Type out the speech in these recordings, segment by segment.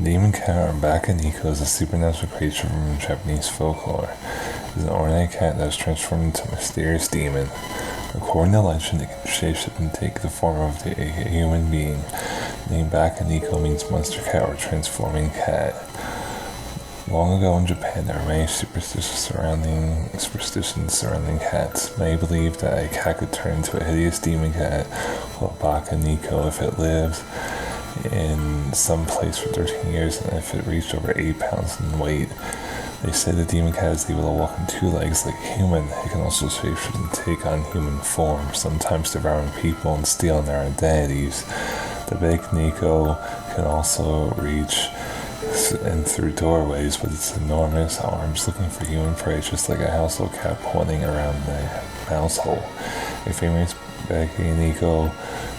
demon cat, or Bake-neko, is a supernatural creature from Japanese folklore. It is an ordinary cat that is transformed into a mysterious demon. According to legend, it can shapeshift and take the form of a human being. The name Bake-neko means monster cat or transforming cat. Long ago in Japan, there were many superstitions surrounding cats. Many believed that a cat could turn into a hideous demon cat, called Bake-neko, if it lived in some place for 13 years and if it reached over 8 pounds in weight. They say the demon cat is able to walk on 2 legs like a human. It can also shapeshift and take on human form, sometimes devouring people and stealing their identities. The Bake-neko can also reach in through doorways with its enormous arms looking for human prey, just like a household cat pointing around the mouse hole. A famous Bake-neko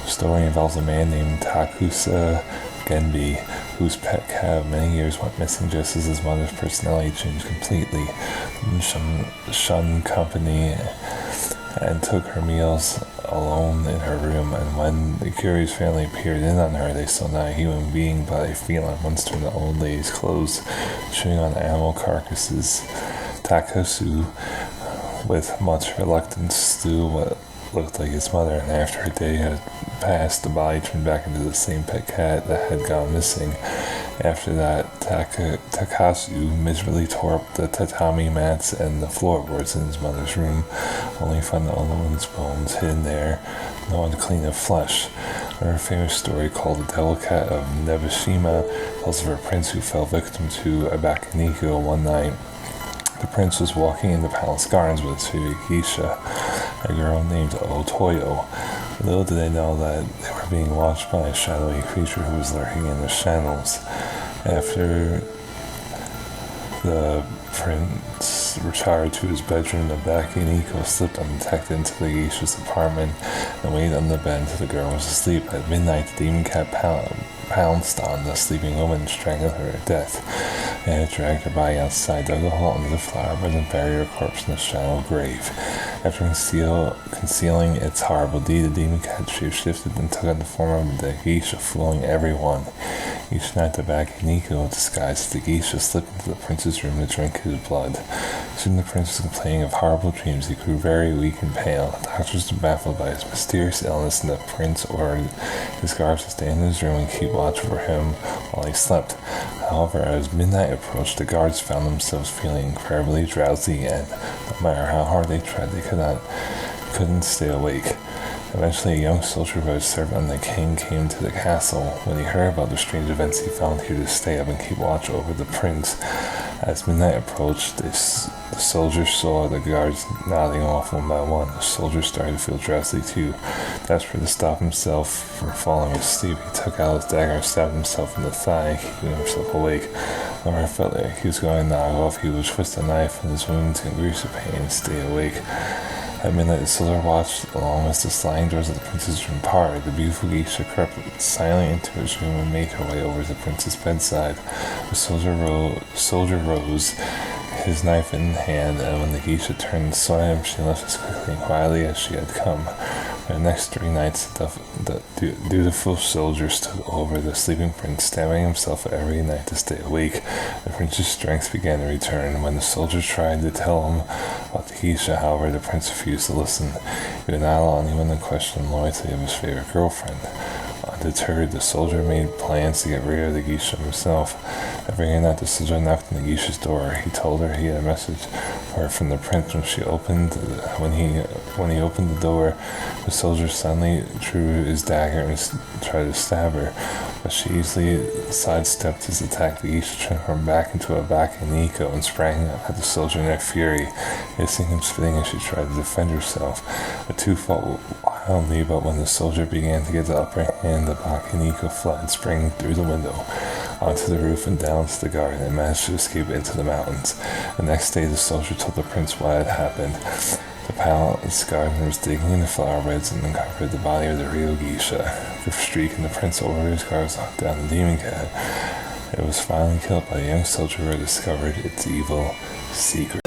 story involves a man named Takusa Genbi, whose pet cat of many years went missing just as his mother's personality changed completely. Shunned company and took her meals alone in her room, and when the curious family peered in on her, they saw not a human being but a feline monster in the old lady's clothes, chewing on animal carcasses. Takasu, with much reluctance, slew what looked like his mother, and after a day had passed, the body turned back into the same pet cat that had gone missing. After that, Takasu miserably tore up the tatami mats and the floorboards in his mother's room, only to find the old woman's bones hidden there, no unclean of flesh. Another famous story called the Devil Cat of Nebashima tells of a prince who fell victim to a Bake-neko one night. The prince was walking in the palace gardens with his favorite geisha, a girl named Otoyo. Little did they know that they were being watched by a shadowy creature who was lurking in the shadows. After the prince retired to his bedroom, the Bake-neko slipped undetected into the geisha's apartment and waited on the bed until the girl was asleep. At midnight, the demon cat pounced on the sleeping woman and strangled her to death. They had dragged her body outside, dug a hole under the flower bed, and buried her corpse in a shallow grave. After concealing its horrible deed, the demon cat shapeshifted and took on the form of the geisha, fooling everyone. Each night, the Bake-neko, disguised as the geisha, slipped into the prince's room to drink his blood. Soon the prince was complaining of horrible dreams. He grew very weak and pale. The doctors were baffled by his mysterious illness, and the prince ordered his guards to stay in his room and keep watch over him while he slept. However, as midnight approached, the guards found themselves feeling incredibly drowsy, and no matter how hard they tried, they couldn't stay awake. Eventually, a young soldier who had served under the king came to the castle. When he heard about the strange events, he volunteered to stay up and keep watch over the prince. As midnight approached, the soldier saw the guards nodding off one by one. The soldier started to feel drowsy too. Desperate to stop himself from falling asleep, he took out his dagger and stabbed himself in the thigh, keeping himself awake. Whenever it felt like he was going to knock off, he would twist a knife in his wound to increase the pain and stay awake. At midnight, the soldier watched along as the sliding doors of the prince's room parted. The beautiful geisha crept silently into his room and made her way over to the prince's bedside. The soldier rose, his knife in hand, and when the geisha turned and saw him, she left as quickly and quietly as she had come. For the next 3 nights, the dutiful soldier stood over the sleeping prince, stabbing himself every night to stay awake. The prince's strength began to return. When the soldier tried to tell him about the geisha, however, the prince refused to listen. He would not allow anyone to question the loyalty of his favorite girlfriend. Undeterred, the soldier made plans to get rid of the geisha himself. Every night, the soldier knocked on the geisha's door. He told her he had a message for her from the prince. When he opened the door, the soldier suddenly drew his dagger and tried to stab her, but she easily sidestepped his attack. The geisha transformed back into a Bake-neko and sprang at the soldier in a fury, hissing and spitting as she tried to defend herself. The two fought wildly, but when the soldier began to get the upper hand, the Bake-neko fled, springing through the window onto the roof and down to the garden, and managed to escape into the mountains. The next day, the soldier told the prince what had happened. The palace gardener was digging in the flower beds and uncovered the body of the real geisha. With streak, and the prince ordered his guards to hunt down the demon cat. It was finally killed by a young soldier who had discovered its evil secret.